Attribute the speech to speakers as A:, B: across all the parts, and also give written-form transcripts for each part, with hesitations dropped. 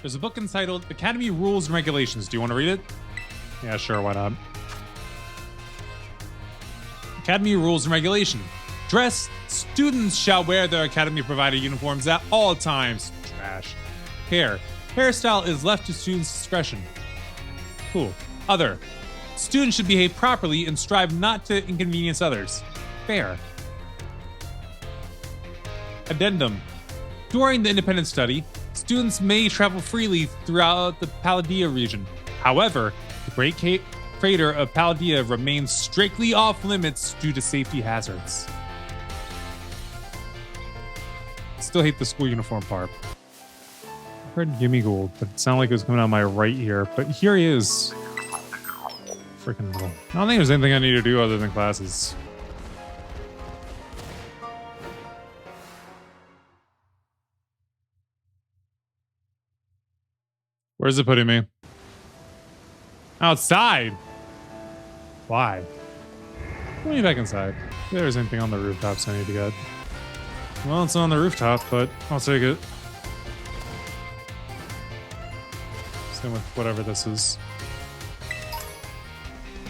A: There's a book entitled Academy Rules and Regulations. Do you want to read it? Yeah, sure, why not? Academy Rules and Regulation. Dress. Students shall wear their academy provided uniforms at all times. Trash. Hair. Hairstyle is left to students' discretion. Cool. Other. Students should behave properly and strive not to inconvenience others. Fair. Addendum. During the independent study, students may travel freely throughout the Paldea region. However, the Great Crater of Paldea remains strictly off limits due to safety hazards. Still hate the school uniform part. I heard Gimme Gold, but it sounded like it was coming out my right here. But here he is. Freaking little. I don't think there's anything I need to do other than classes. Where's it putting me? Outside? Why? Put me back inside. If there's anything on the rooftops I need to get. Well, it's on the rooftop, but I'll take it. Same with whatever this is.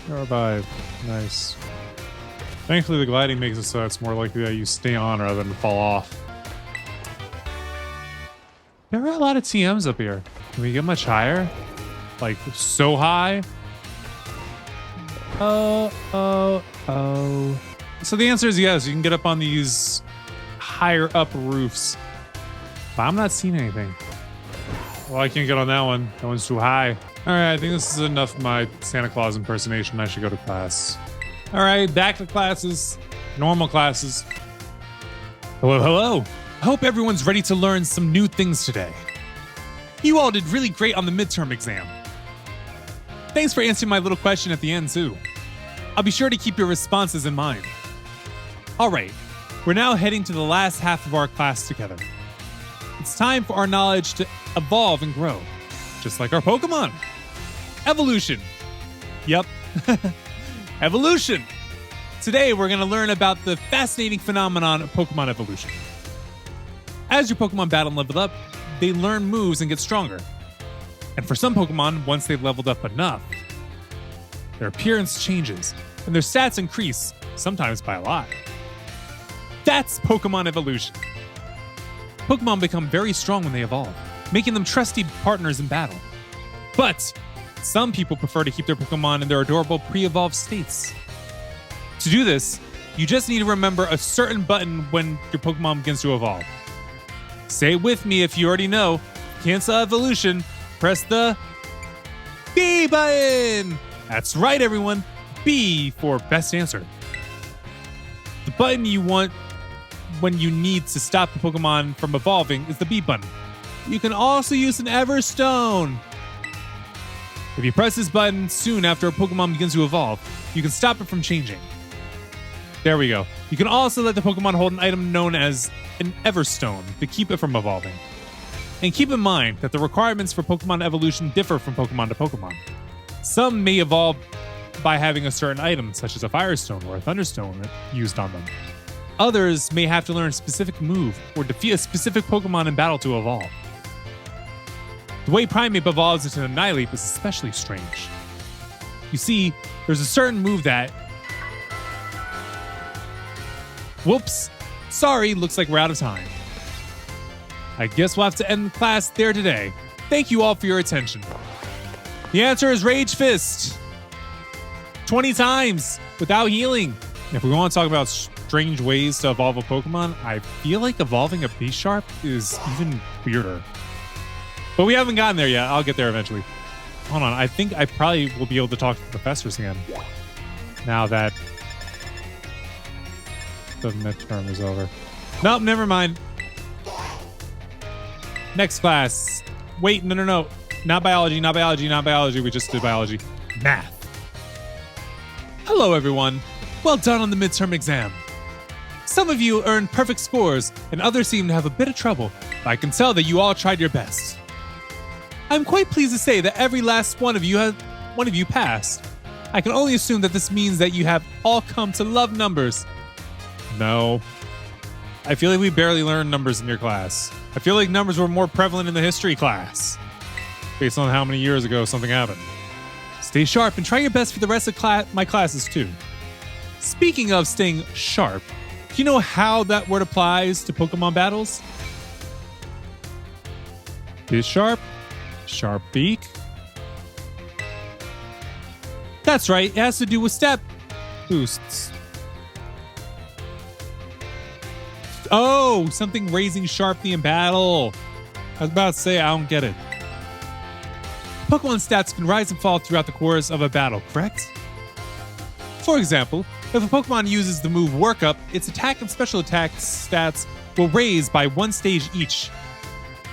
A: Revive. Nice. Thankfully, the gliding makes it so it's more likely that you stay on rather than fall off. There are a lot of TMs up here. Can we get much higher? Like, so high? Oh. So the answer is yes. You can get up on these higher up roofs. But I'm not seeing anything. Well, I can't get on that one. That one's too high. All right, I think this is enough of my Santa Claus impersonation. I should go to class. All right, back to classes. Normal classes. Hello. I hope everyone's ready to learn some new things today. You all did really great on the midterm exam. Thanks for answering my little question at the end, too. I'll be sure to keep your responses in mind. All right, we're now heading to the last half of our class together. It's time for our knowledge to evolve and grow, just like our Pokemon. Evolution. Yep, evolution. Today, we're going to learn about the fascinating phenomenon of Pokemon evolution. As your Pokemon battle and level up, they learn moves and get stronger. And for some Pokemon, once they've leveled up enough, their appearance changes and their stats increase, sometimes by a lot. That's Pokemon evolution. Pokemon become very strong when they evolve, making them trusty partners in battle. But some people prefer to keep their Pokemon in their adorable pre-evolved states. To do this, you just need to remember a certain button when your Pokemon begins to evolve. Say it with me if you already know. Cancel evolution. Press the B button. That's right, everyone. B for best answer. The button you want when you need to stop the Pokemon from evolving is the B button. You can also use an Everstone. If you press this button soon after a Pokemon begins to evolve, you can stop it from changing. There we go. You can also let the Pokemon hold an item known as an Everstone to keep it from evolving. And keep in mind that the requirements for Pokemon evolution differ from Pokemon to Pokemon. Some may evolve by having a certain item, such as a Firestone or a Thunderstone used on them. Others may have to learn a specific move or defeat a specific Pokemon in battle to evolve. The way Primeape evolves into an Annihilape is especially strange. You see, there's a certain move that... Whoops! Sorry, looks like we're out of time. I guess we'll have to end the class there today. Thank you all for your attention. The answer is Rage Fist. 20 times without healing. If we want to talk about strange ways to evolve a Pokemon, I feel like evolving a Bisharp is even weirder. But we haven't gotten there yet. I'll get there eventually. Hold on. I think I probably will be able to talk to the professors again. Now that the midterm is over. Nope, never mind. Next class. Wait, no. Not biology. We just did biology. Math. Hello, everyone. Well done on the midterm exam. Some of you earned perfect scores, and others seem to have a bit of trouble, but I can tell that you all tried your best. I'm quite pleased to say that every last one of you passed. I can only assume that this means that you have all come to love numbers. No. I feel like we barely learned numbers in your class. I feel like numbers were more prevalent in the history class. based on how many years ago something happened. Stay sharp and try your best for the rest of my classes too. Speaking of staying sharp, do you know how that word applies to Pokemon battles? Is sharp, sharp beak. That's right, it has to do with stat boosts. Oh, something raising sharply in battle. I was about to say, I don't get it. Pokemon stats can rise and fall throughout the course of a battle, correct? For example, if a Pokemon uses the move Work Up, its attack and special attack stats will raise by 1 stage each.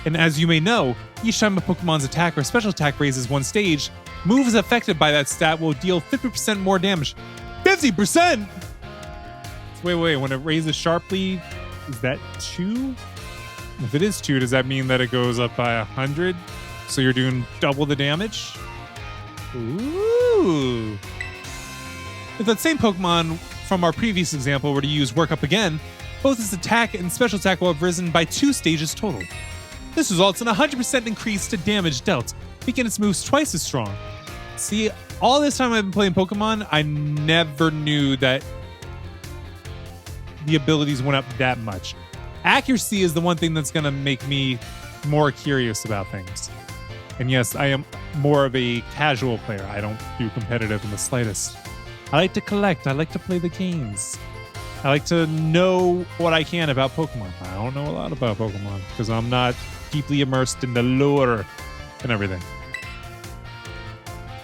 A: And as you may know, each time a Pokemon's attack or special attack raises 1 stage, moves affected by that stat will deal 50% more damage. 50%?! Wait, when it raises sharply, is that 2? If it is 2, does that mean that it goes up by 100? So you're doing double the damage? Ooh. If that same Pokemon from our previous example were to use Work Up again, both its attack and special attack will have risen by 2 stages total. This results in a 100% increase to damage dealt, making its moves twice as strong. See, all this time I've been playing Pokemon, I never knew that the abilities went up that much. Accuracy is the one thing that's going to make me more curious about things. And yes, I am more of a casual player. I don't do competitive in the slightest. I like to collect. I like to play the games. I like to know what I can about Pokemon. I don't know a lot about Pokemon because I'm not deeply immersed in the lore and everything.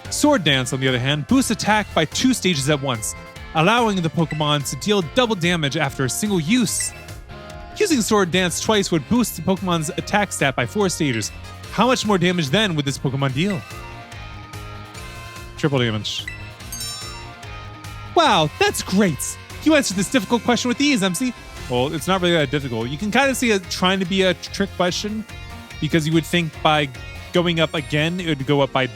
A: Sword Dance, on the other hand, boosts attack by 2 stages at once, allowing the Pokemon to deal double damage after a single use. Using Sword Dance twice would boost the Pokemon's attack stat by 4 stages. How much more damage then would this Pokemon deal? Triple damage. Wow, that's great! You answered this difficult question with ease, MC. Well, it's not really that difficult. You can kind of see it trying to be a trick question because you would think by going up again, it would go up by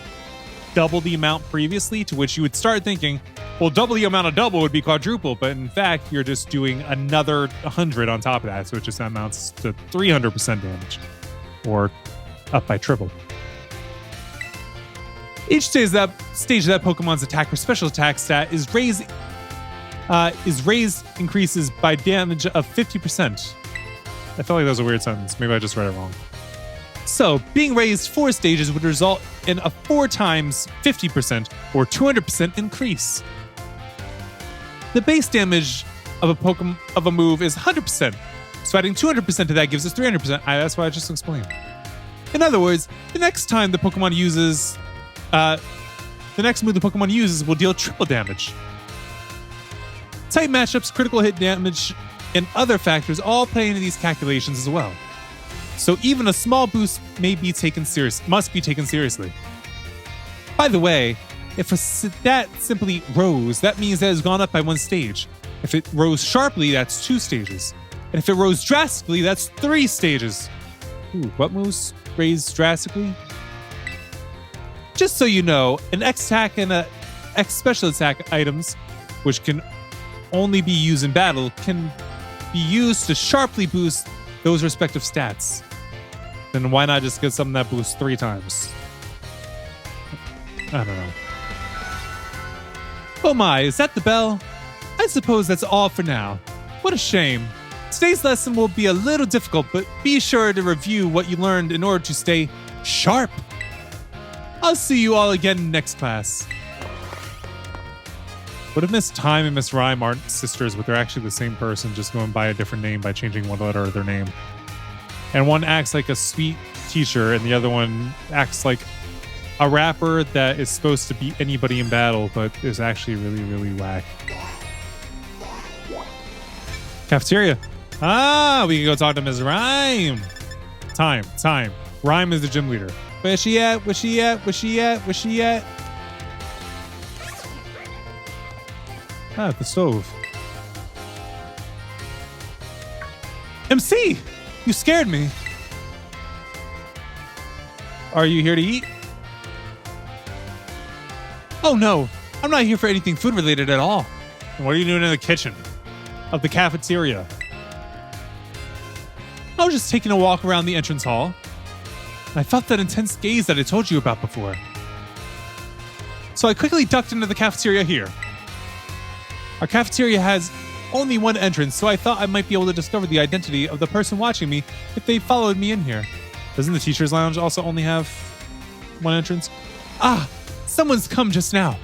A: double the amount previously, to which you would start thinking, well, double the amount of double would be quadruple, but in fact, you're just doing another 100 on top of that, so it just amounts to 300% damage, or up by triple. Each stage of that Pokemon's attack or special attack stat is raised increases by damage of 50%. I felt like that was a weird sentence. Maybe I just read it wrong. So, being raised 4 stages would result in a 4 times 50% or 200% increase. The base damage of a move is 100%, so adding 200% to that gives us 300%. That's what I just explained. In other words, the next move the Pokemon uses will deal triple damage. Type matchups, critical hit damage, and other factors all play into these calculations as well. So even a small boost must be taken seriously. By the way, if a stat simply rose, that means that it's gone up by 1 stage. If it rose sharply, that's 2 stages. And if it rose drastically, that's 3 stages. Ooh, what moves raise drastically? Just so you know, an X attack and a X special attack items, which can only be used in battle, can be used to sharply boost those respective stats. Then why not just get something that boosts 3 times? I don't know. Oh my, is that the bell? I suppose that's all for now. What a shame. Today's lesson will be a little difficult, but be sure to review what you learned in order to stay sharp. I'll see you all again next class. What if Miss Time and Miss Rhyme aren't sisters, but they're actually the same person, just going by a different name by changing one letter of their name? And one acts like a sweet teacher, and the other one acts like a rapper that is supposed to beat anybody in battle, but is actually really, really whack. Cafeteria. Ah, we can go talk to Miss Rhyme. Time. Rhyme is the gym leader. Where's she at? Ah, at the stove. MC! You scared me. Are you here to eat? Oh no, I'm not here for anything food related at all. What are you doing in the kitchen of the cafeteria? I was just taking a walk around the entrance hall. I felt that intense gaze that I told you about before. So I quickly ducked into the cafeteria here. Our cafeteria has only one entrance, so I thought I might be able to discover the identity of the person watching me if they followed me in here. Doesn't the teacher's lounge also only have one entrance? Ah, someone's come just now.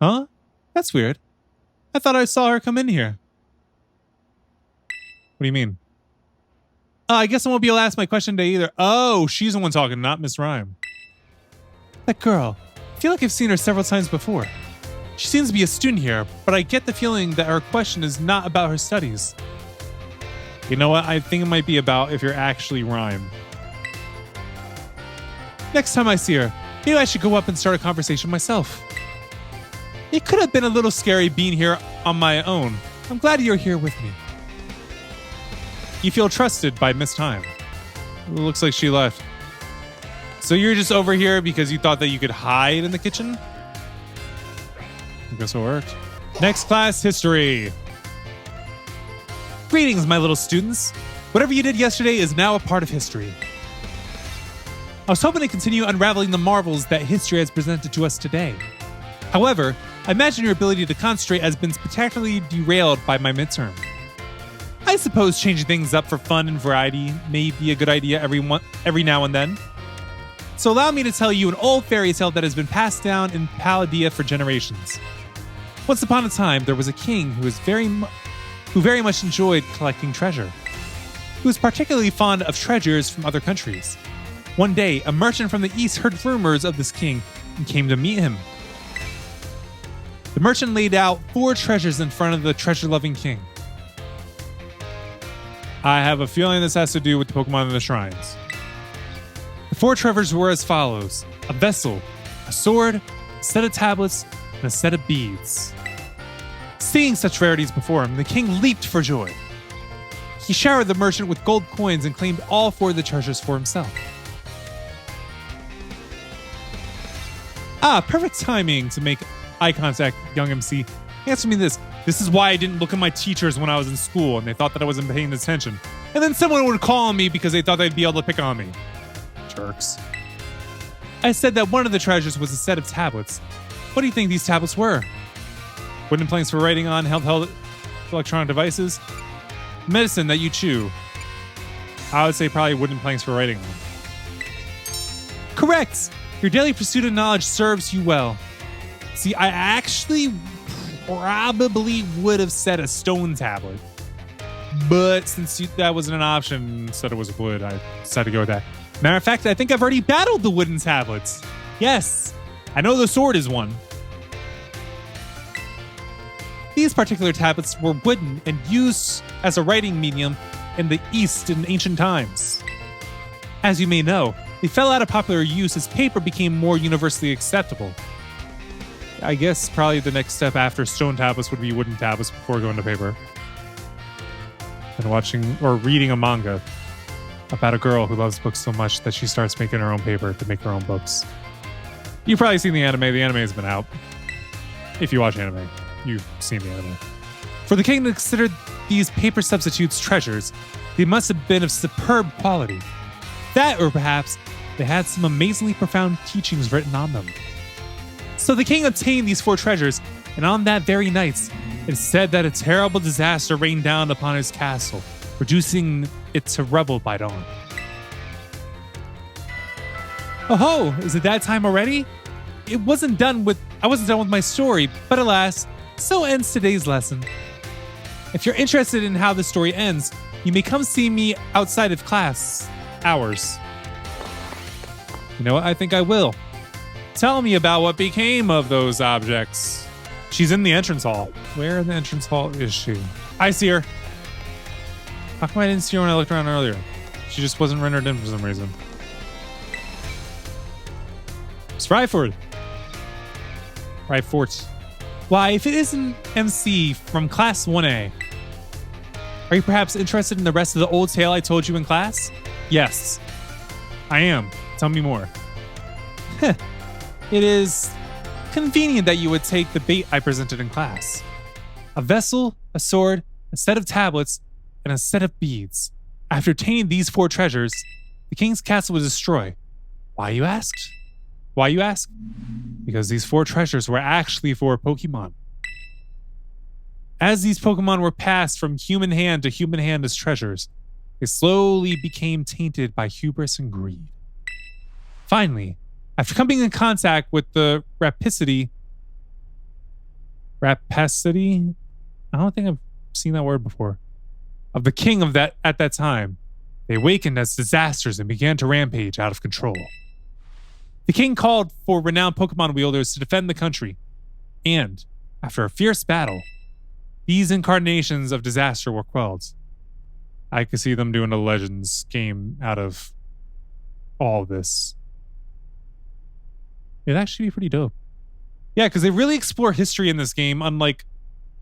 A: Huh? That's weird. I thought I saw her come in here. What do you mean? I guess I won't be able to ask my question today either. Oh, she's the one talking, not Miss Rhyme. That girl. I feel like I've seen her several times before. She seems to be a student here, but I get the feeling that her question is not about her studies. You know what? I think it might be about if you're actually Rhyme. Next time I see her, maybe I should go up and start a conversation myself. It could have been a little scary being here on my own. I'm glad you're here with me. You feel trusted by Miss Time. It looks like she left. So you're just over here because you thought that you could hide in the kitchen? I guess it worked. Next class, history. Greetings, my little students. Whatever you did yesterday is now a part of history. I was hoping to continue unraveling the marvels that history has presented to us today. However, I imagine your ability to concentrate has been spectacularly derailed by my midterm. I suppose changing things up for fun and variety may be a good idea every now and then. So allow me to tell you an old fairy tale that has been passed down in Palladia for generations. Once upon a time, there was a king who very much enjoyed collecting treasure. He was particularly fond of treasures from other countries. One day, a merchant from the east heard rumors of this king and came to meet him. The merchant laid out 4 treasures in front of the treasure-loving king. I have a feeling this has to do with the Pokemon in the shrines. The 4 treasures were as follows: a vessel, a sword, a set of tablets, and a set of beads. Seeing such rarities before him, the king leaped for joy. He showered the merchant with gold coins and claimed all 4 of the treasures for himself. Ah, perfect timing to make eye contact, young MC. Answer me this. This is why I didn't look at my teachers when I was in school and they thought that I wasn't paying attention. And then someone would call on me because they thought they'd be able to pick on me. Jerks. I said that one of the treasures was a set of tablets. What do you think these tablets were? Wooden planks for writing on handheld electronic devices? Medicine that you chew. I would say probably wooden planks for writing on. Correct! Your daily pursuit of knowledge serves you well. See, I actually probably would have said a stone tablet. But since that wasn't an option, instead it was wood, I decided to go with that. Matter of fact, I think I've already battled the wooden tablets. Yes, I know the sword is one. These particular tablets were wooden and used as a writing medium in the East in ancient times. As you may know, they fell out of popular use as paper became more universally acceptable. I guess probably the next step after stone tablets would be wooden tablets before going to paper. And watching or reading a manga about a girl who loves books so much that she starts making her own paper to make her own books. You've probably seen the anime. The anime has been out. If you watch anime, you've seen the anime. For the king to consider these paper substitutes treasures, they must have been of superb quality. That, or perhaps they had some amazingly profound teachings written on them. So the king obtained these 4 treasures, and on that very night, it said that a terrible disaster rained down upon his castle, reducing it to rubble by dawn. Oh ho! Is it that time already? I wasn't done with my story, but alas, so ends today's lesson. If you're interested in how the story ends, you may come see me outside of class hours. You know what? I think I will. Tell me about what became of those objects. She's in the entrance hall. Where in the entrance hall is she? I see her. How come I didn't see her when I looked around earlier? She just wasn't rendered in for some reason. It's Ryford. Ryfort. Why, if it isn't MC from Class 1A, are you perhaps interested in the rest of the old tale I told you in class? Yes, I am. Tell me more. It is convenient that you would take the bait I presented in class. A vessel, a sword, a set of tablets, and a set of beads. After obtaining these 4 treasures, the king's castle was destroyed. Why, you asked? Why, you ask? Because these 4 treasures were actually 4 Pokemon. As these Pokemon were passed from human hand to human hand as treasures, they slowly became tainted by hubris and greed. Finally, after coming in contact with the rapacity? I don't think I've seen that word before. Of the king of that at that time, they awakened as disasters and began to rampage out of control. The king called for renowned Pokemon wielders to defend the country, and after a fierce battle, these incarnations of disaster were quelled. I could see them doing a Legends game out of all this. It'd actually be pretty dope. Yeah, because they really explore history in this game, unlike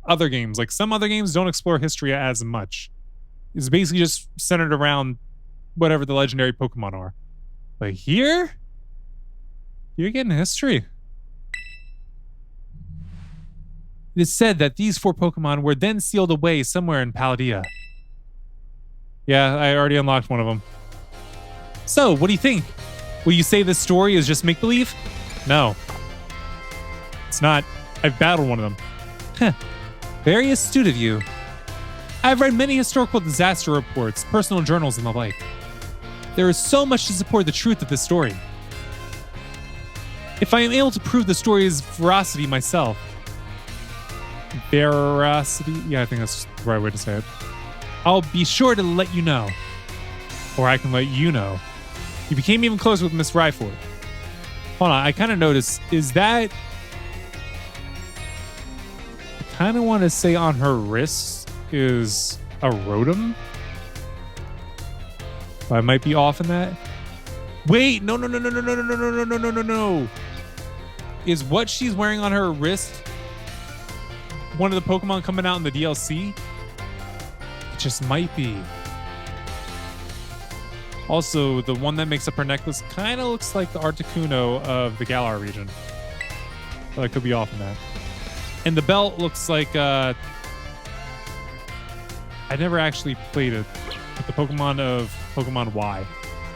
A: other games. Like, some other games don't explore history as much. It's basically just centered around whatever the legendary Pokemon are. But here, you're getting history. It is said that these 4 Pokemon were then sealed away somewhere in Paldea. Yeah, I already unlocked one of them. So, what do you think? Will you say this story is just make-believe? No. It's not. I've battled one of them. Heh. Very astute of you. I've read many historical disaster reports, personal journals, and the like. There is so much to support the truth of this story. If I am able to prove the story's veracity myself, veracity? Yeah, I think that's the right way to say it. I'll be sure to let you know. Or I can let you know. You became even closer with Miss Ryford. Hold on, I kind of noticed, is that... I kind of want to say on her wrist is a Rotom? But I might be off in that. Wait, no. Is what she's wearing on her wrist one of the Pokemon coming out in the DLC? It just might be. Also, the one that makes up her necklace kind of looks like the Articuno of the Galar region. But I could be off on that. And the belt looks like... I never actually played it. With the Pokemon of Pokemon Y.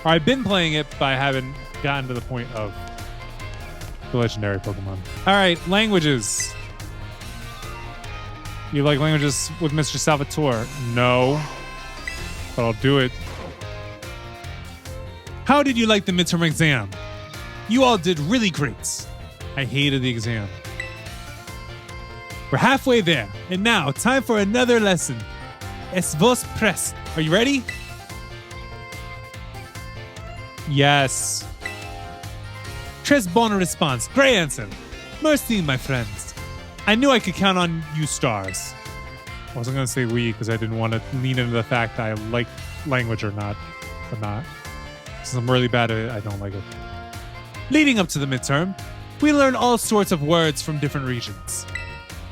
A: Or I've been playing it, but I haven't gotten to the point of the legendary Pokemon. Alright, languages. You like languages with Mr. Salvatore? No. But I'll do it. How did you like the midterm exam? You all did really great. I hated the exam. We're halfway there. And now, time for another lesson. Es vos prest. Are you ready? Yes. Tres bon response. Great answer. Merci, my friends. I knew I could count on you stars. I wasn't going to say we because I didn't want to lean into the fact that I like language or not. But not. Since I'm really bad at it, I don't like it. Leading up to the midterm, we learn all sorts of words from different regions.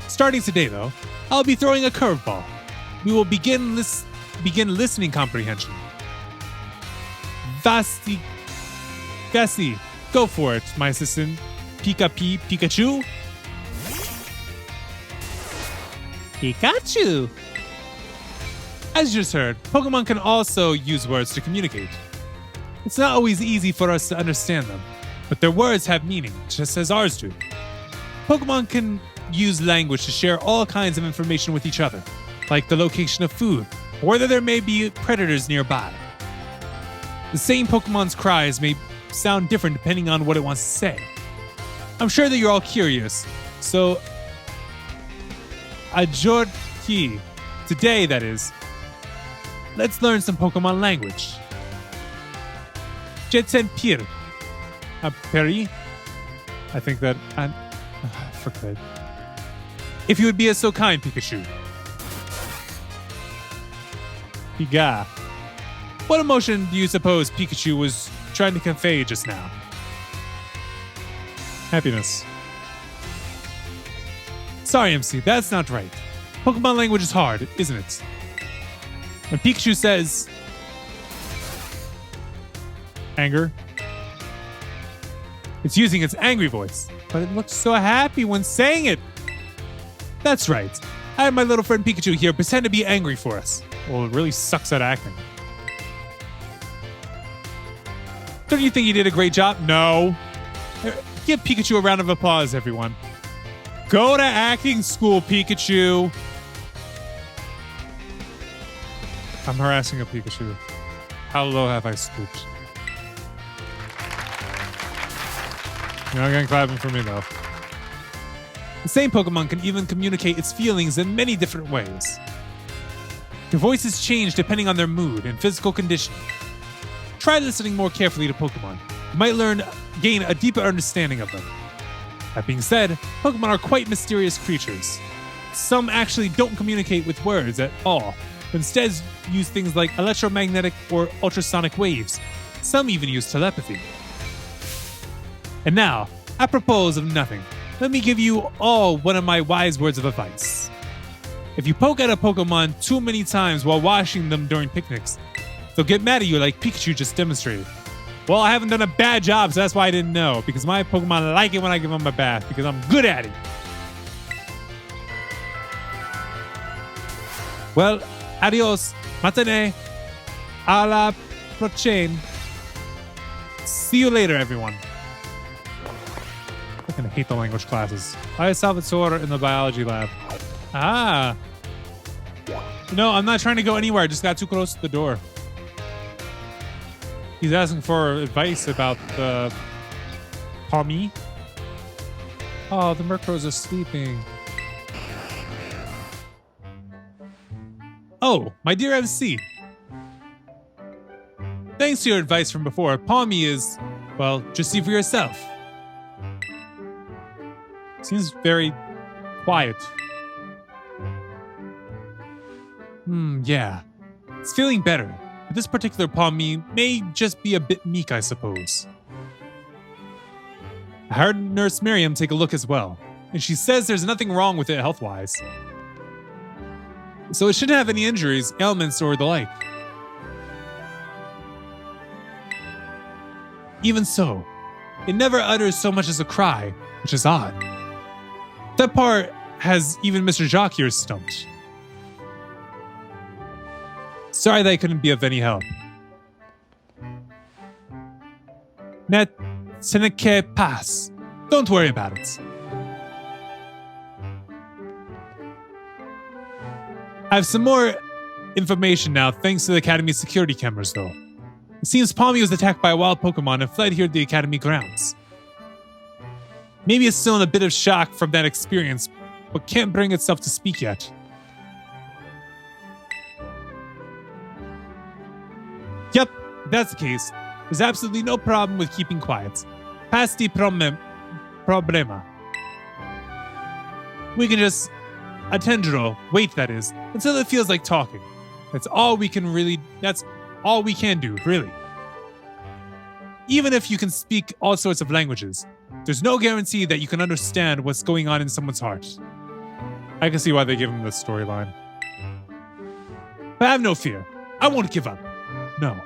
A: Starting today, though, I'll be throwing a curveball. We will begin listening comprehension. Gassi, go for it, my assistant. Pikachu. Pikachu. As you just heard, Pokemon can also use words to communicate. It's not always easy for us to understand them, but their words have meaning, just as ours do. Pokemon can use language to share all kinds of information with each other, like the location of food, or whether there may be predators nearby. The same Pokemon's cries may sound different depending on what it wants to say. I'm sure that you're all curious, so Ajorki, today that is, let's learn some Pokemon language. Jetsenpir. Peri? I think that... I forgot. If you would be so kind, Pikachu. Piga. What emotion do you suppose Pikachu was trying to convey just now? Happiness. Sorry, MC, that's not right. Pokemon language is hard, isn't it? When Pikachu says... anger. It's using its angry voice, but it looks so happy when saying it. That's right. I have my little friend Pikachu here pretend to be angry for us. Well, it really sucks at acting. Don't you think he did a great job? No. Give Pikachu a round of applause, everyone. Go to acting school, Pikachu. I'm harassing a Pikachu. How low have I stooped? You're not gonna clap for me, though. The same Pokemon can even communicate its feelings in many different ways. Their voices change depending on their mood and physical condition. Try listening more carefully to Pokemon. You might gain a deeper understanding of them. That being said, Pokemon are quite mysterious creatures. Some actually don't communicate with words at all, but instead use things like electromagnetic or ultrasonic waves. Some even use telepathy. And now, apropos of nothing, let me give you all one of my wise words of advice. If you poke at a Pokemon too many times while washing them during picnics, they'll get mad at you like Pikachu just demonstrated. Well, I haven't done a bad job, so that's why I didn't know. Because my Pokemon like it when I give them a bath. Because I'm good at it. Well, adios. Matane. A la prochaine. See you later, everyone. I fucking hate the language classes. I Salvatore in the biology lab. Ah. No, I'm not trying to go anywhere. I just got too close to the door. He's asking for advice about the Palmy. Oh, the Murkrows are sleeping. Oh, my dear MC. Thanks to your advice from before, Palmy is, well, just see for yourself. Seems very quiet. Yeah. It's feeling better. But this particular Palmy may just be a bit meek, I suppose. I heard Nurse Miriam take a look as well, and she says there's nothing wrong with it health-wise. So it shouldn't have any injuries, ailments, or the like. Even so, it never utters so much as a cry, which is odd. That part has even Mr. Jacques here stumped. Sorry that I couldn't be of any help. Ne que pas. Don't worry about it. I have some more information now thanks to the Academy security cameras though. It seems Palmy was attacked by a wild Pokemon and fled here to the Academy grounds. Maybe it's still in a bit of shock from that experience, but can't bring itself to speak yet. Yep, if that's the case. There's absolutely no problem with keeping quiet. Pasti problema. We can just attendro, wait that is, until it feels like talking. That's all we can do, really. Even if you can speak all sorts of languages, there's no guarantee that you can understand what's going on in someone's heart. I can see why they give him this storyline. But have no fear. I won't give up. No.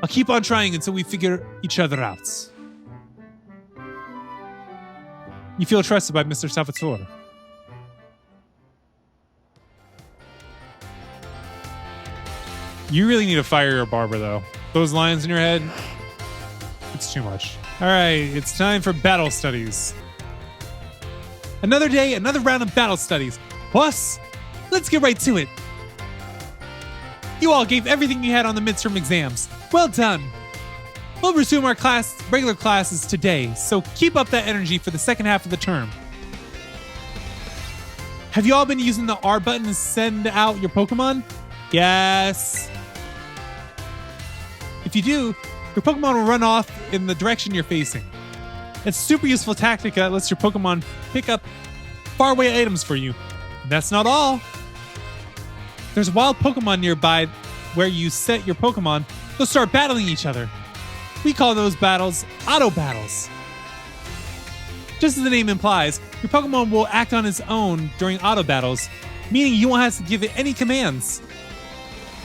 A: I'll keep on trying until we figure each other out. You feel trusted by Mr. Salvatore. You really need to fire your barber, though. Those lines in your head, it's too much. All right, it's time for battle studies. Another day, another round of battle studies. Plus, let's get right to it. You all gave everything you had on the midterm exams. Well done. We'll resume our regular classes today, so keep up that energy for the second half of the term. Have you all been using the R button to send out your Pokemon? Yes. If you do, your Pokemon will run off in the direction you're facing. It's a super useful tactic that lets your Pokemon pick up faraway items for you. And that's not all. There's a wild Pokemon nearby where you set your Pokemon, they'll start battling each other. We call those battles auto battles. Just as the name implies, your Pokemon will act on its own during auto battles, meaning you won't have to give it any commands.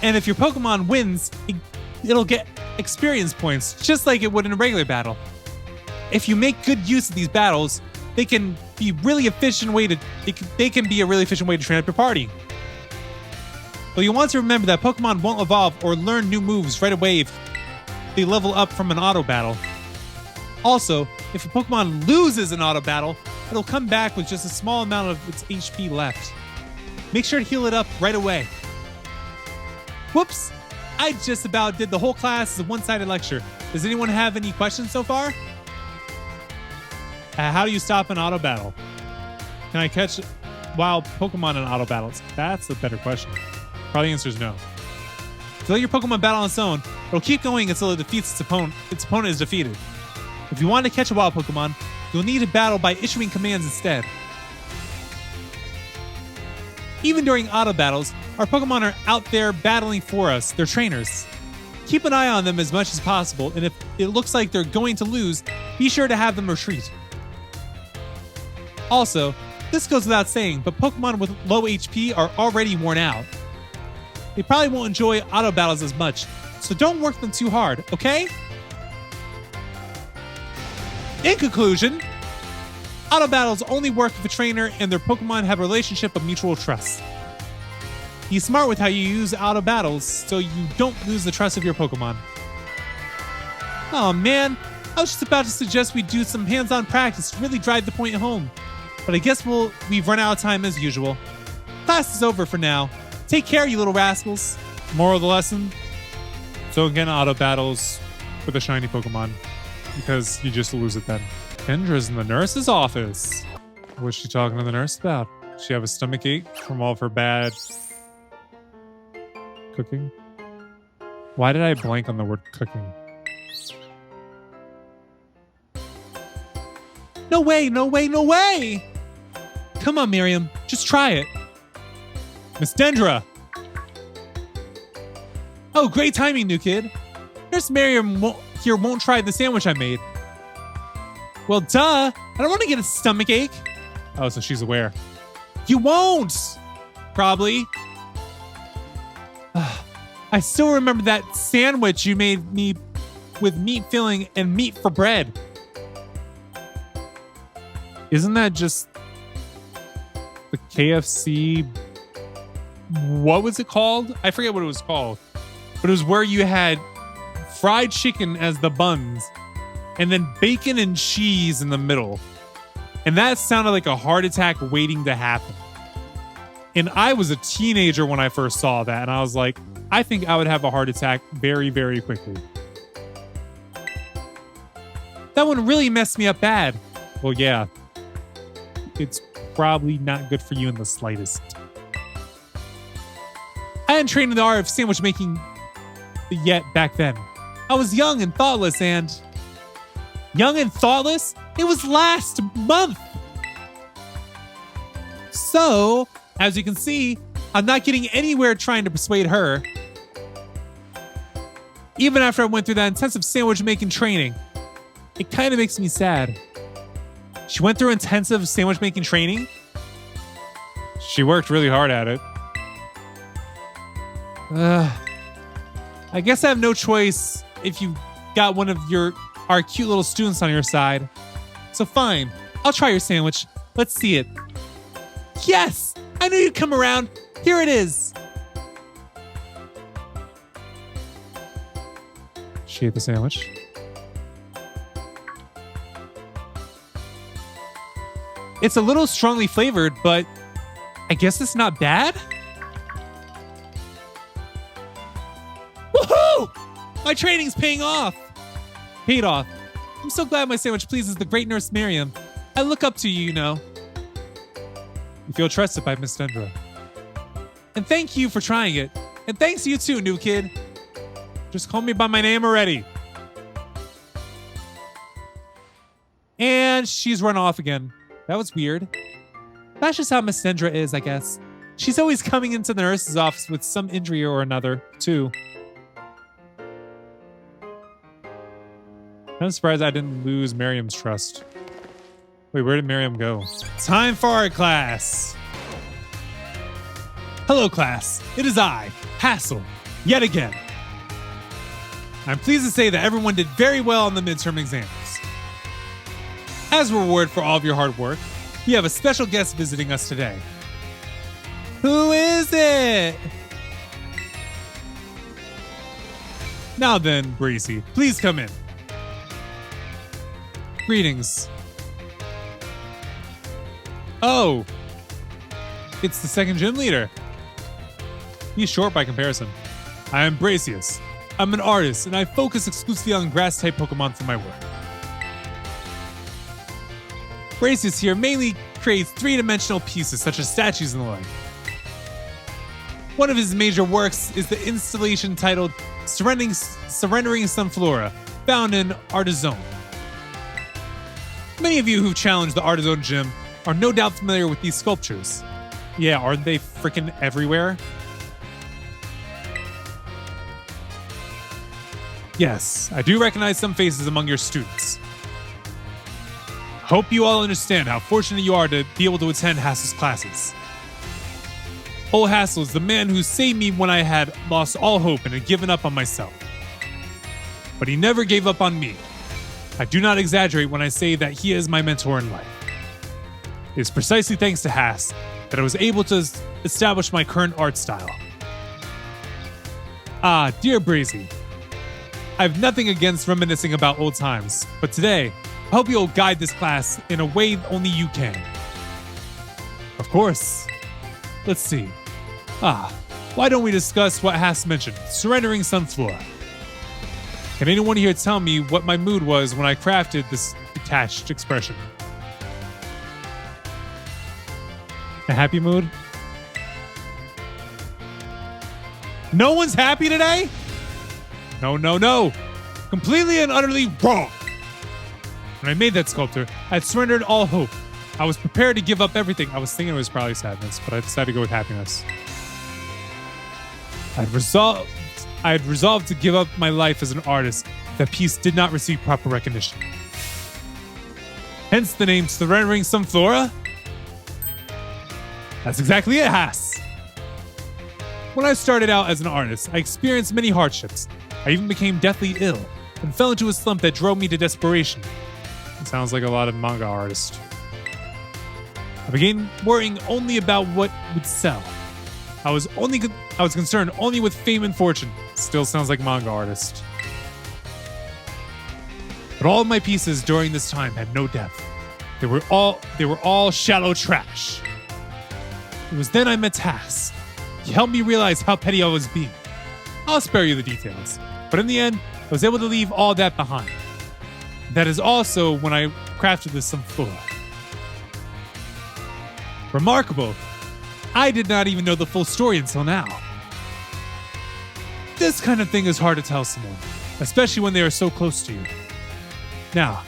A: And if your Pokemon wins, it'll get experience points, just like it would in a regular battle. If you make good use of these battles, they can be a really efficient way to train up your party. But you want to remember that Pokemon won't evolve or learn new moves right away they level up from an auto battle. Also, if a Pokemon loses an auto battle, it'll come back with just a small amount of its HP left. Make sure to heal it up right away. Whoops! I just about did the whole class as a one-sided lecture. Does anyone have any questions so far? How do you stop an auto battle? Can I catch wild Pokemon in auto battles? That's a better question. Probably the answer is no. If you let your Pokemon battle on its own, it'll keep going until it defeats its opponent. Its opponent is defeated. If you want to catch a wild Pokemon, you'll need to battle by issuing commands instead. Even during auto battles, our Pokemon are out there battling for us. They're trainers. Keep an eye on them as much as possible, and if it looks like they're going to lose, be sure to have them retreat. Also, this goes without saying, but Pokemon with low HP are already worn out. They probably won't enjoy auto battles as much, so don't work them too hard, okay? In conclusion, auto battles only work if a trainer and their Pokemon have a relationship of mutual trust. Be smart with how you use auto battles so you don't lose the trust of your Pokemon. Oh man, I was just about to suggest we do some hands-on practice to really drive the point home. But I guess we've run out of time as usual. Class is over for now. Take care, you little rascals. Moral of the lesson: don't get auto battles with a shiny Pokemon, because you just lose it then. Kendra's in the nurse's office. What's she talking to the nurse about? Does she have a stomach ache from all of her bad cooking? Why did I blank on the word cooking? No way, no way, no way! Come on, Miriam. Just try it. Miss Dendra! Oh, great timing, new kid. Nurse Miriam won't try the sandwich I made. Well, duh. I don't want to get a stomach ache. Oh, so she's aware. You won't! Probably. I still remember that sandwich you made me with meat filling and meat for bread. Isn't that just the KFC? What was it called? I forget what it was called. But it was where you had fried chicken as the buns and then bacon and cheese in the middle. And that sounded like a heart attack waiting to happen. And I was a teenager when I first saw that. And I was like, I think I would have a heart attack very, very quickly. That one really messed me up bad. Well, yeah. It's probably not good for you in the slightest. I hadn't trained in the art of sandwich making yet back then. I was young and thoughtless and... Young and thoughtless? It was last month! So, as you can see, I'm not getting anywhere trying to persuade her. Even after I went through that intensive sandwich making training. It kind of makes me sad. She went through intensive sandwich making training? She worked really hard at it. I guess I have no choice if you got one of our cute little students on your side. So fine, I'll try your sandwich. Let's see it. Yes! I knew you'd come around. Here it is. She ate the sandwich. It's a little strongly flavored, but I guess it's not bad. Woohoo! My training's paying off. Paid off. I'm so glad my sandwich pleases the great nurse Miriam. I look up to you, you know. You feel trusted by Miss Dendra. And thank you for trying it. And thanks to you too, new kid. Just call me by my name already. And she's run off again. That was weird. That's just how Miss Dendra is, I guess. She's always coming into the nurse's office with some injury or another, too. I'm surprised I didn't lose Miriam's trust. Wait, where did Miriam go? Time for our class. Hello, class. It is I, Hassel, yet again. I'm pleased to say that everyone did very well on the midterm exams. As a reward for all of your hard work, we have a special guest visiting us today. Who is it? Now then, Bracy, please come in. Greetings. Oh, it's the second gym leader. He's short by comparison. I am Bracius. I'm an artist, and I focus exclusively on grass-type Pokemon for my work. Bracius here mainly creates three-dimensional pieces, such as statues and the like. One of his major works is the installation titled Surrendering Sunflora, found in Artizone. Many of you who've challenged the Artizone gym are no doubt familiar with these sculptures. Yeah, aren't they freaking everywhere? Yes, I do recognize some faces among your students. Hope you all understand how fortunate you are to be able to attend Hassel's classes. Old Hassel is the man who saved me when I had lost all hope and had given up on myself. But he never gave up on me. I do not exaggerate when I say that he is my mentor in life. It is precisely thanks to Hass that I was able to establish my current art style. Ah, dear Brazy, I have nothing against reminiscing about old times, but today, I hope you'll guide this class in a way only you can. Of course. Let's see. Why don't we discuss what Hass mentioned, surrendering Sunflora? Can anyone here tell me what my mood was when I crafted this detached expression? A happy mood? No one's happy today? No. Completely and utterly wrong. When I made that sculpture, I had surrendered all hope. I was prepared to give up everything. I was thinking it was probably sadness, but I decided to go with happiness. I had resolved to give up my life as an artist. That piece did not receive proper recognition. Hence the name Surrendering Sunflora. That's exactly it, Hass. When I started out as an artist, I experienced many hardships. I even became deathly ill and fell into a slump that drove me to desperation. It sounds like a lot of manga artists. I began worrying only about what would sell. I was concerned only with fame and fortune. Still sounds like manga artist. But all of my pieces during this time had no depth. They were all shallow trash. It was then I met Hass. He helped me realize how petty I was being. I'll spare you the details, but in the end, I was able to leave all that behind. That is also when I crafted this Sunflora. Remarkable. I did not even know the full story until now. This kind of thing is hard to tell someone, especially when they are so close to you. Now,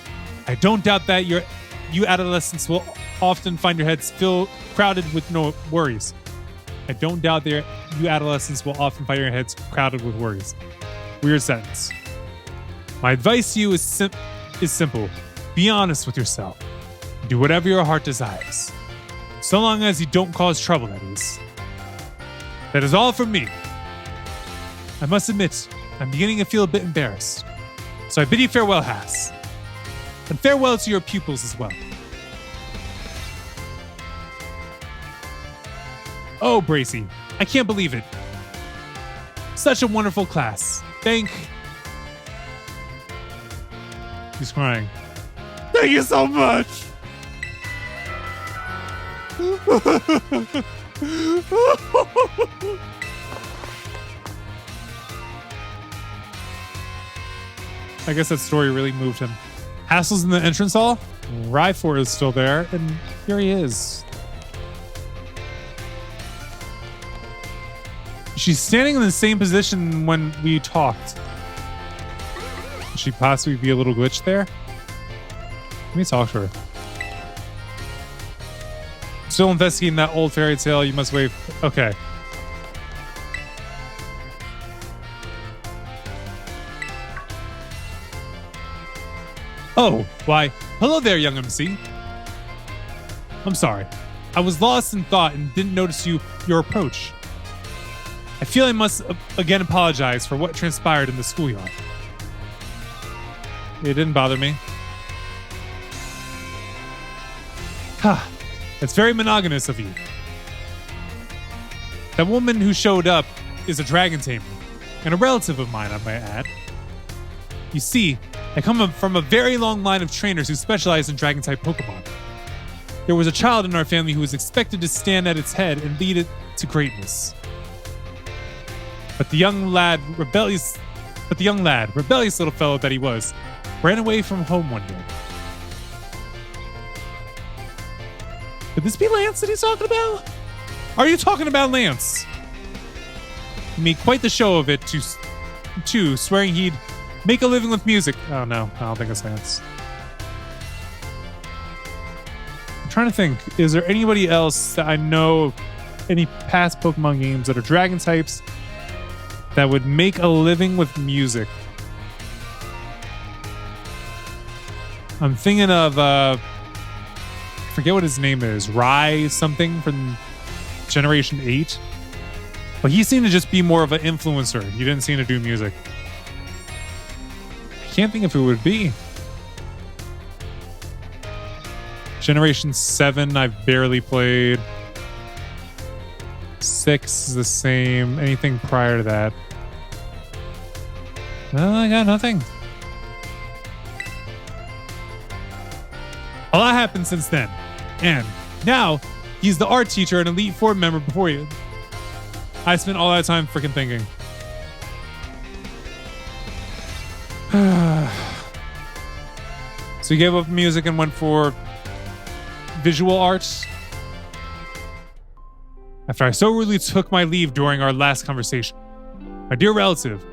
A: I don't doubt that you adolescents will often find your heads crowded with no worries. I don't doubt that you adolescents will often find your heads crowded with worries. Weird sentence. My advice to you is simple. Be honest with yourself. Do whatever your heart desires. So long as you don't cause trouble, that is. That is all from me. I must admit, I'm beginning to feel a bit embarrassed. So I bid you farewell, Hass. And farewell to your pupils as well. Oh, Bracy, I can't believe it. Such a wonderful class. He's crying. Thank you so much. I guess that story really moved him. Hassel's in the entrance hall. Rhyfor is still there, and here he is. She's standing in the same position when we talked. Could she possibly be a little glitch there? Let me talk to her. Still investigating that old fairy tale. You must wait. Okay. Oh, why, hello there, young MC. I'm sorry. I was lost in thought and didn't notice your approach. I feel I must again apologize for what transpired in the schoolyard. It didn't bother me. Ha! That's very monogamous of you. That woman who showed up is a dragon tamer. and a relative of mine, I might add. You see, I come from a very long line of trainers who specialize in Dragon-type Pokemon. There was a child in our family who was expected to stand at its head and lead it to greatness. But the young lad, rebellious little fellow that he was, ran away from home one day. Could this be Lance that he's talking about? Are you talking about Lance? He made quite the show of it, too, swearing he'd make a living with music. Oh no, I don't think it's Lance. I'm trying to think, is there anybody else that I know, any past Pokemon games that are dragon types that would make a living with music? I'm thinking of, forget what his name is, Rai something from Generation 8. But he seemed to just be more of an influencer. He didn't seem to do music. I can't think if it would be. Generation 7, I've barely played. 6 is the same. Anything prior to that? No, I got nothing. A lot happened since then. And now, he's the art teacher and Elite Four member before you. I spent all that time freaking thinking. So you gave up music and went for visual arts? After I so rudely took my leave during our last conversation, my dear relative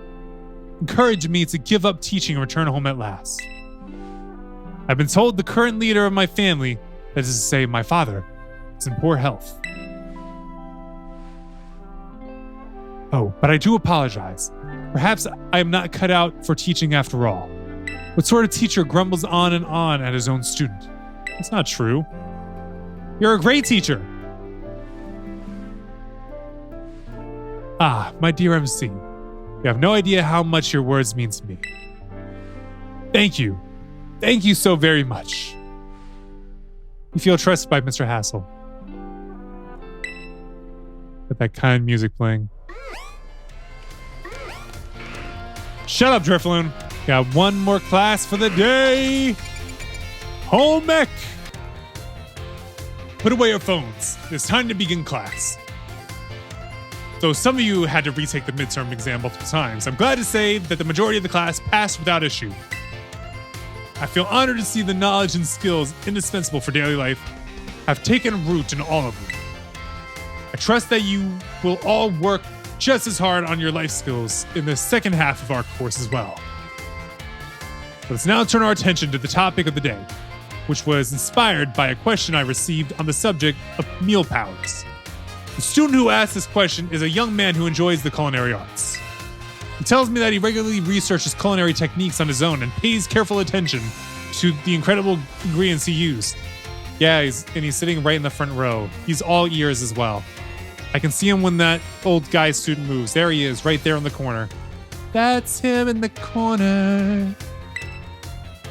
A: encouraged me to give up teaching and return home at last. I've been told the current leader of my family, that is to say my father, is in poor health. Oh, but I do apologize. Perhaps I am not cut out for teaching after all. What sort of teacher grumbles on and on at his own student? It's not true. You're a great teacher. Ah, my dear MC, you have no idea how much your words mean to me. Thank you. Thank you so very much. You feel trusted by Mr. Hassel. Got that kind music playing. Shut up, Drifloon. Got one more class for the day. Home ec. Put away your phones. It's time to begin class. Though some of you had to retake the midterm exam multiple times, I'm glad to say that the majority of the class passed without issue. I feel honored to see the knowledge and skills indispensable for daily life have taken root in all of you. I trust that you will all work just as hard on your life skills in the second half of our course as well. Let's now turn our attention to the topic of the day, which was inspired by a question I received on the subject of meal powers. The student who asked this question is a young man who enjoys the culinary arts. He tells me that he regularly researches culinary techniques on his own and pays careful attention to the incredible ingredients he used. Yeah, he's sitting right in the front row. He's all ears as well. I can see him when that old guy student moves. There he is, right there in the corner. That's him in the corner.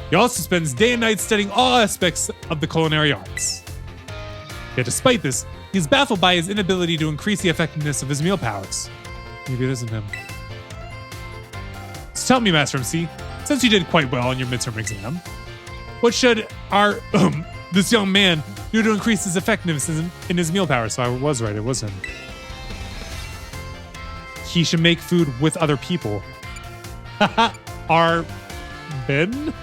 A: He also spends day and night studying all aspects of the culinary arts. Yet despite this, he's baffled by his inability to increase the effectiveness of his meal powers. Maybe it isn't him. So tell me, Master MC, since you did quite well on your midterm exam, what should this young man do to increase his effectiveness in his meal powers? So I was right, it was him. He should make food with other people. Our Ben?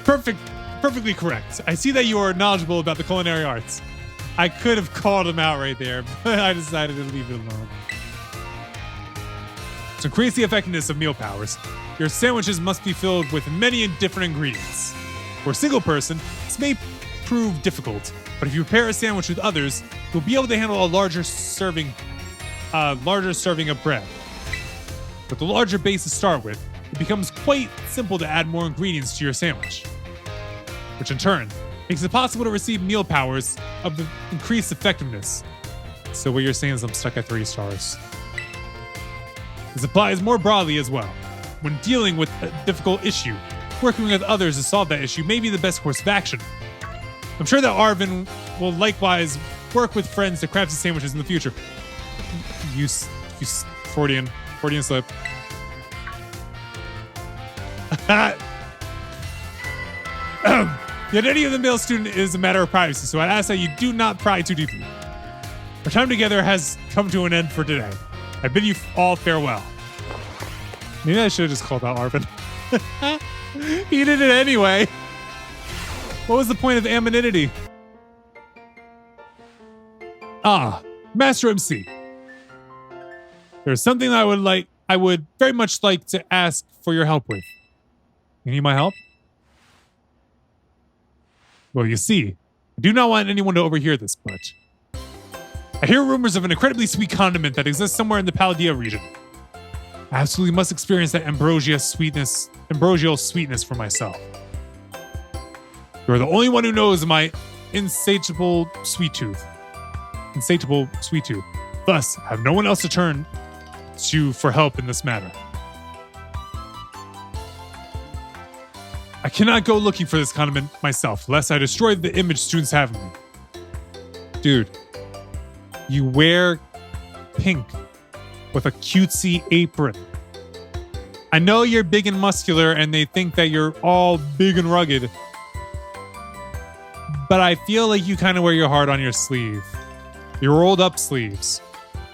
A: Perfectly correct. I see that you are knowledgeable about the culinary arts. I could have called him out right there, but I decided to leave it alone. To increase the effectiveness of meal powers, your sandwiches must be filled with many different ingredients. For a single person, this may prove difficult, but if you prepare a sandwich with others, you'll be able to handle a larger serving of bread. With the larger base to start with, it becomes quite simple to add more ingredients to your sandwich, which in turn makes it possible to receive meal powers of the increased effectiveness. So what you're saying is I'm stuck at 3 stars. This applies more broadly as well. When dealing with a difficult issue, working with others to solve that issue may be the best course of action. I'm sure that Arvin will likewise work with friends to craft his sandwiches in the future. You Freudian slip. The identity of the male student is a matter of privacy, so I'd ask that you do not pry too deeply. Our time together has come to an end for today. I bid you all farewell. Maybe I should have just called out Arvin. He did it anyway. What was the point of anonymity? Ah, Master MC. There's something that I would very much like to ask for your help with. You need my help? Well, you see, I do not want anyone to overhear this, but I hear rumors of an incredibly sweet condiment that exists somewhere in the Paldea region. I absolutely must experience that ambrosial sweetness for myself. You are the only one who knows my insatiable sweet tooth. Thus, I have no one else to turn to for help in this matter. I cannot go looking for this condiment myself, lest I destroy the image students have of me. Dude, you wear pink with a cutesy apron. I know you're big and muscular and they think that you're all big and rugged, but I feel like you kind of wear your heart on your sleeve. Your rolled up sleeves,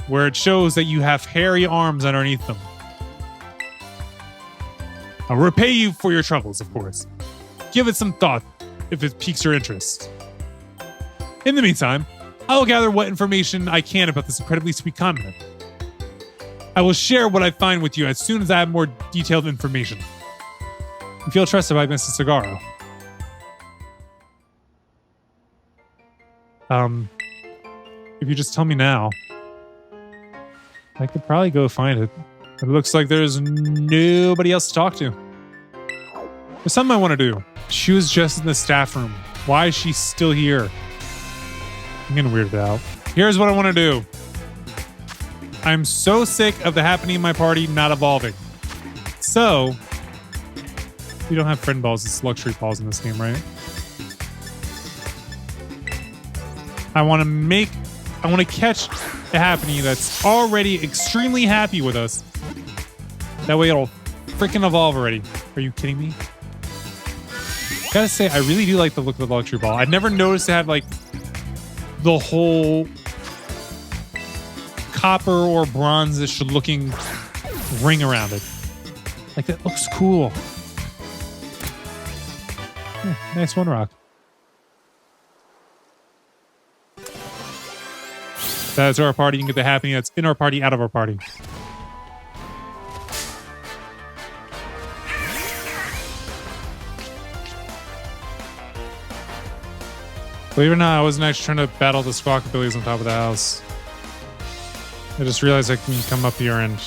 A: where it shows that you have hairy arms underneath them. I'll repay you for your troubles, of course. Give it some thought if it piques your interest. In the meantime, I will gather what information I can about this incredibly sweet condiment. I will share what I find with you as soon as I have more detailed information. You feel trusted by Mrs. Sagaro. If you just tell me now, I could probably go find it. It looks like there's nobody else to talk to. There's something I want to do. She was just in the staff room. Why is she still here? I'm getting weirded out. Here's what I want to do. I'm so sick of the happening in my party not evolving. So, we don't have friend balls, it's luxury balls in this game, right? I want to catch a happening that's already extremely happy with us. That way it'll freaking evolve already. Are you kidding me? Gotta say, I really do like the look of the luxury ball. I've never noticed it had like the whole copper or bronze-ish looking ring around it. Like, that looks cool. Yeah, nice one rock. That's our party. You can get the happening that's in our party, out of our party. Believe it or not, I wasn't actually trying to battle the squawkabillies on top of the house. I just realized I can come up here and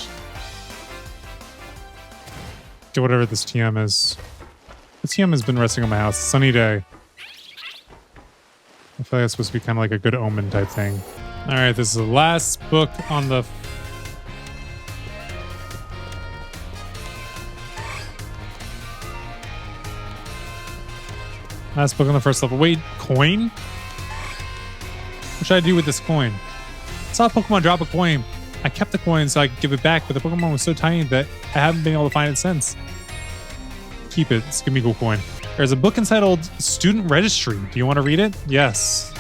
A: get whatever this TM is. The TM has been resting on my house. Sunny day. I feel like it's supposed to be kind of like a good omen type thing. All right, this is the last book on the... Last book on the first level. Wait, coin? What should I do with this coin? I saw a Pokemon drop a coin. I kept the coin so I could give it back, but the Pokemon was so tiny that I haven't been able to find it since. Keep it. It's gonna be a cool coin. There's a book entitled Student Registry. Do you want to read it? Yes.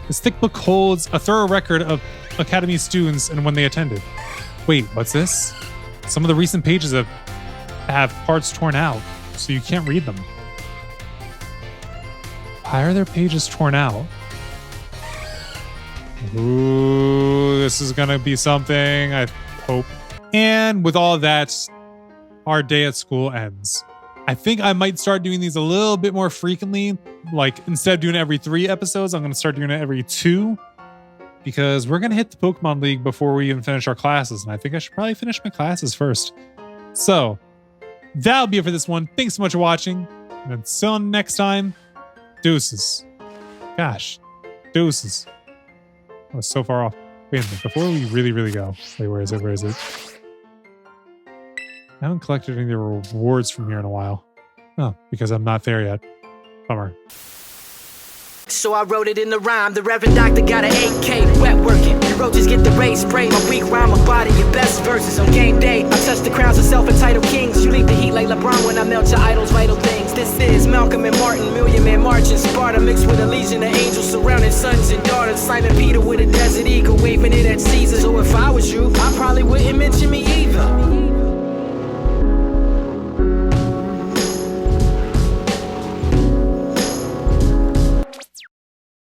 A: This thick book holds a thorough record of Academy students and when they attended. Wait, what's this? Some of the recent pages have parts torn out, so you can't read them. Why are their pages torn out? Ooh, this is gonna be something, I hope. And with all that, our day at school ends. I think I might start doing these a little bit more frequently. Like, instead of doing it every 3 episodes, I'm gonna start doing it every 2. Because we're gonna hit the Pokemon League before we even finish our classes. And I think I should probably finish my classes first. So, that'll be it for this one. Thanks so much for watching. And until next time, deuces. Gosh, deuces. I was so far off. Wait a minute, before we really go. Wait, where is it? Where is it? I haven't collected any of the rewards from here in a while. Oh, because I'm not there yet. Bummer.
B: So I wrote it in the rhyme. The Reverend Doctor got an AK, wet working. roaches get the race spray. My weak rhyme, my body, your best verses on game day. I touch the crowns of self-entitled kings. You leave the heat like LeBron when I melt your idols' vital things. This is Malcolm and Martin, Million Man March in Sparta, mixed with a legion of angels surrounding sons and daughters. Simon Peter with a desert eagle, waving it at Caesar. So if I was you, I'd